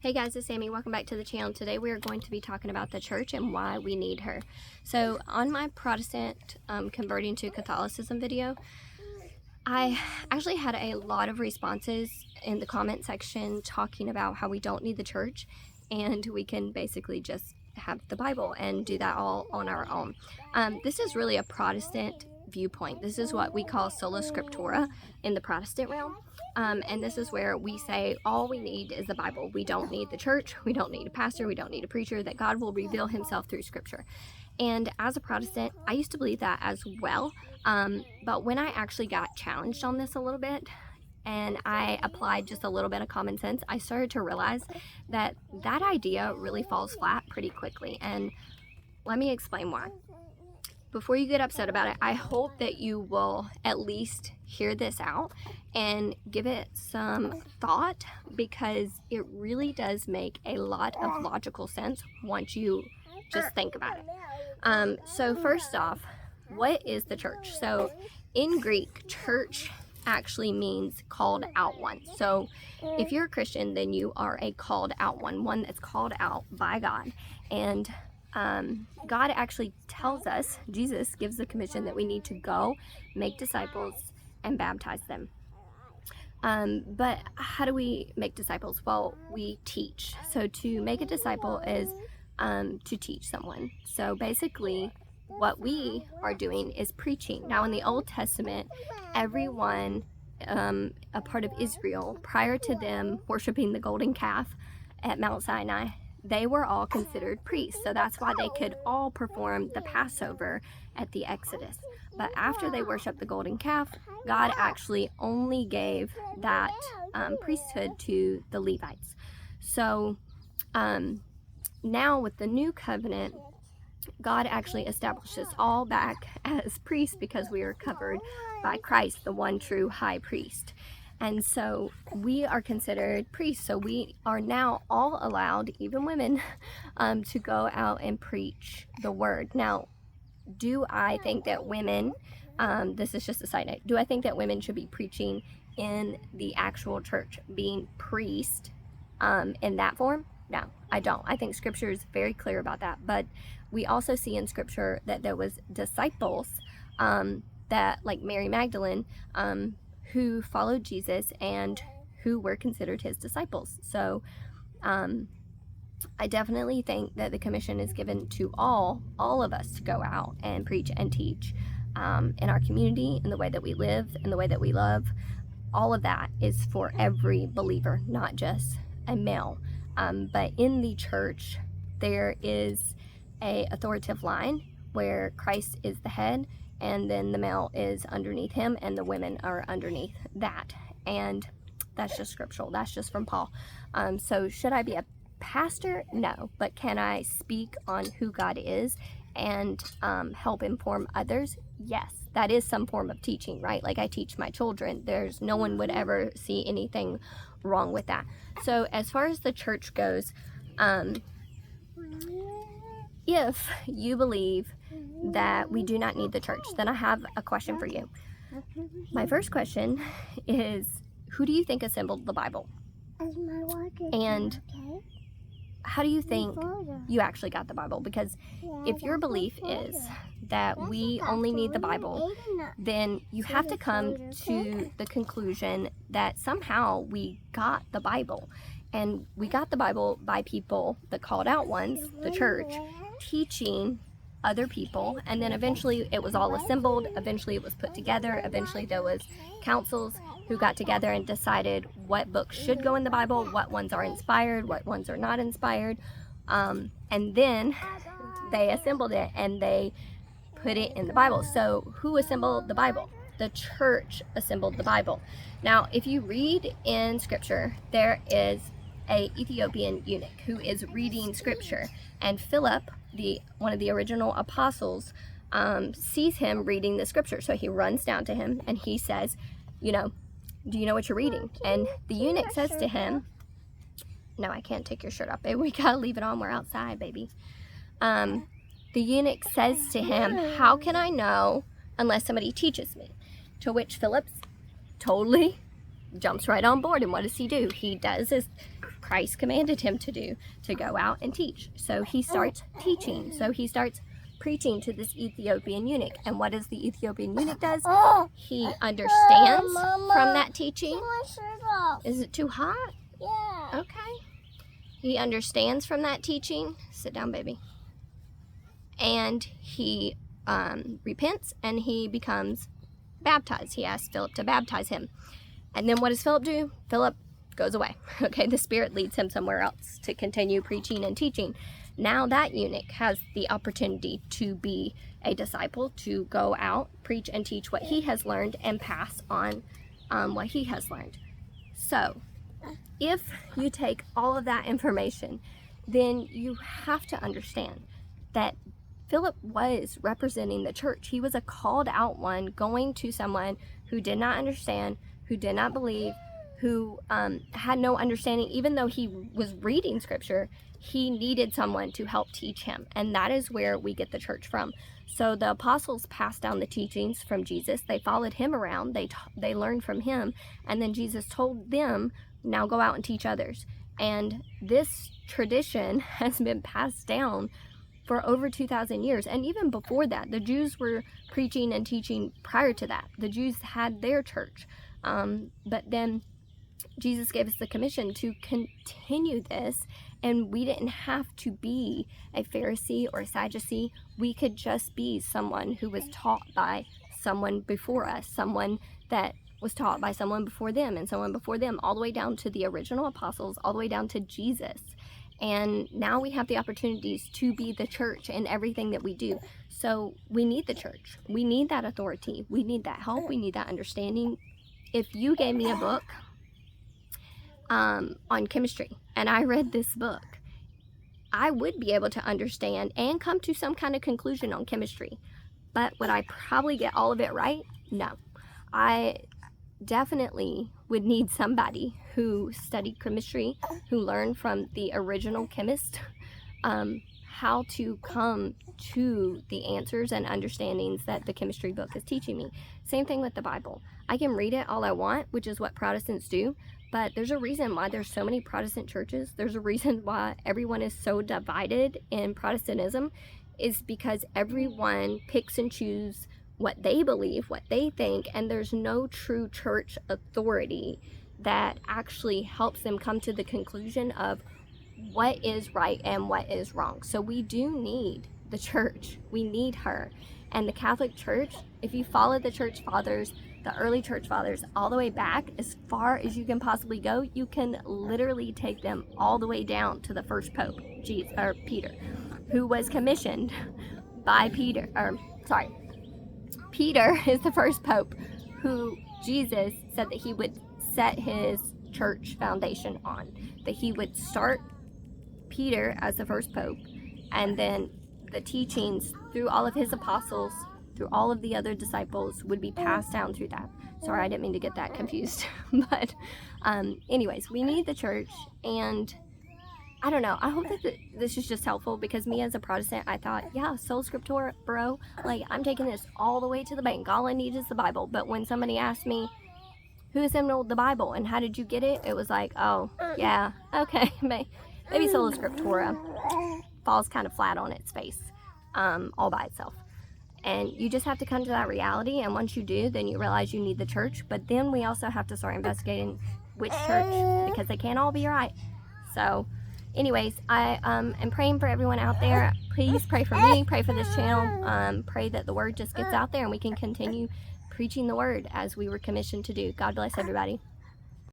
Hey guys, it's Sammy. Welcome back to the channel. Today we are going to be talking about the church and why we need her. So on my Protestant converting to Catholicism video, I actually had a lot of responses in the comment section talking about how we don't need the church and we can basically just have the Bible and do that all on our own. This is really a Protestant viewpoint. This is what we call sola scriptura in the Protestant realm. And this is where we say all we need is the Bible. We don't need the church, we don't need a pastor, we don't need a preacher, that God will reveal himself through scripture. And as a Protestant, I used to believe that as well. But when I actually got challenged on this a little bit, and I applied just a little bit of common sense, I started to realize that that idea really falls flat pretty quickly. And let me explain why. Before you get upset about it, I hope that you will at least hear this out and give it some thought, because it really does make a lot of logical sense once you just think about it. So first off, what is the church? So in Greek, church actually means called out one. So if you're a Christian, then you are a called out one that's called out by God. And God actually tells us, Jesus gives the commission that we need to go, make disciples, and baptize them. But how do we make disciples? Well, we teach. So to make a disciple is to teach someone. So basically, what we are doing is preaching. Now, in the Old Testament, everyone, a part of Israel, prior to them worshiping the golden calf at Mount Sinai, they were all considered priests. So that's why they could all perform the Passover at the Exodus. But after they worshiped the golden calf, God actually only gave that priesthood to the Levites. So now with the new covenant, God actually established us all back as priests because we are covered by Christ, the one true high priest. And so we are considered priests. So we are now all allowed, even women, to go out and preach the word. Now, do I think that women, this is just a side note, do I think that women should be preaching in the actual church, being priest in that form? No, I don't. I think scripture is very clear about that. But we also see in scripture that there was disciples that, like Mary Magdalene, who followed Jesus and who were considered his disciples. So I definitely think that the commission is given to all of us to go out and preach and teach in our community, in the way that we live, in the way that we love. All of that is for every believer, not just a male. But in the church, there is a authoritative line where Christ is the head, and then the male is underneath him, and the women are underneath that. And that's just scriptural. That's just from Paul. So should I be a pastor? No. But can I speak on who God is and help inform others? Yes. That is some form of teaching, right? Like I teach my children. No one would ever see anything wrong with that. So as far as the church goes, if you believe that we do not need the church, then I have a question for you. My first question is, who do you think assembled the Bible? And how do you think you actually got the Bible? Because if your belief is that we only need the Bible, then you have to come to the conclusion that somehow we got the Bible. And we got the Bible by people, the called out ones, the church, teaching other people, and then eventually it was all assembled, eventually it was put together, eventually there was councils who got together and decided what books should go in the Bible, what ones are inspired, what ones are not inspired, and then they assembled it and they put it in the Bible. So who assembled the Bible? The church assembled the Bible. Now if you read in scripture, there is a Ethiopian eunuch who is reading scripture, and Philip, one of the original apostles, sees him reading the scripture. So he runs down to him and he says, do you know what you're reading? And the eunuch says to him, no, I can't take your shirt off, baby. We gotta leave it on. We're outside, baby. The eunuch says to him, how can I know unless somebody teaches me? To which Philip totally jumps right on board. And what does? He does is Christ commanded him to do, to go out and teach. So he starts teaching. So he starts preaching to this Ethiopian eunuch. And what does the Ethiopian eunuch does? He understands from that teaching. Is it too hot? Yeah. Okay. He understands from that teaching. Sit down, baby. And he repents and he becomes baptized. He asks Philip to baptize him. And then what does Philip do? Philip goes away. Okay, the Spirit leads him somewhere else to continue preaching and teaching. Now that eunuch has the opportunity to be a disciple, to go out, preach and teach what he has learned and pass on what he has learned. So if you take all of that information, then you have to understand that Philip was representing the church. He was a called out one going to someone who did not understand, who did not believe, who had no understanding. Even though he was reading scripture, he needed someone to help teach him. And that is where we get the church from. So the apostles passed down the teachings from Jesus. They followed him around. They learned from him. And then Jesus told them, now go out and teach others. And this tradition has been passed down for over 2,000 years. And even before that, the Jews were preaching and teaching prior to that. The Jews had their church. But then Jesus gave us the commission to continue this, and we didn't have to be a Pharisee or a Sadducee. We could just be someone who was taught by someone before us, someone that was taught by someone before them, and someone before them, all the way down to the original apostles, all the way down to Jesus. And now we have the opportunities to be the church in everything that we do. So we need the church. We need that authority. We need that help. We need that understanding. If you gave me a book on chemistry and I read this book, I would be able to understand and come to some kind of conclusion on chemistry. But would I probably get all of it right? No. I definitely would need somebody who studied chemistry, who learned from the original chemist, how to come to the answers and understandings that the chemistry book is teaching me. Same thing with the Bible. I can read it all I want, which is what Protestants do, but there's a reason why there's so many Protestant churches. There's a reason why everyone is so divided in Protestantism, is because everyone picks and chooses what they believe, what they think, and there's no true church authority that actually helps them come to the conclusion of what is right and what is wrong. So we do need the church. We need her. And the Catholic Church, if you follow the church fathers, the early church fathers, all the way back as far as you can possibly go, you can literally take them all the way down to the first pope, Peter, who was commissioned by Peter. Peter is the first pope who Jesus said that he would set his church foundation on, that he would start Peter as the first pope, and then the teachings through all of his apostles, through all of the other disciples, would be passed down through that. Sorry, I didn't mean to get that confused. But anyways, we need the church, and I don't know, I hope that this is just helpful, because me as a Protestant, I thought, yeah, sola scriptura, bro, like, I'm taking this all the way to the bank. All I need is the Bible. But when somebody asked me, who assembled the Bible and how did you get it? It was like, oh, yeah, okay, maybe sola scriptura falls kind of flat on its face, all by itself. And you just have to come to that reality, and once you do, then you realize you need the church. But then we also have to start investigating which church, because they can't all be right. So anyways, I am praying for everyone out there. Please pray for me, pray for this channel, pray that the word just gets out there and we can continue preaching the word as we were commissioned to do. God bless everybody.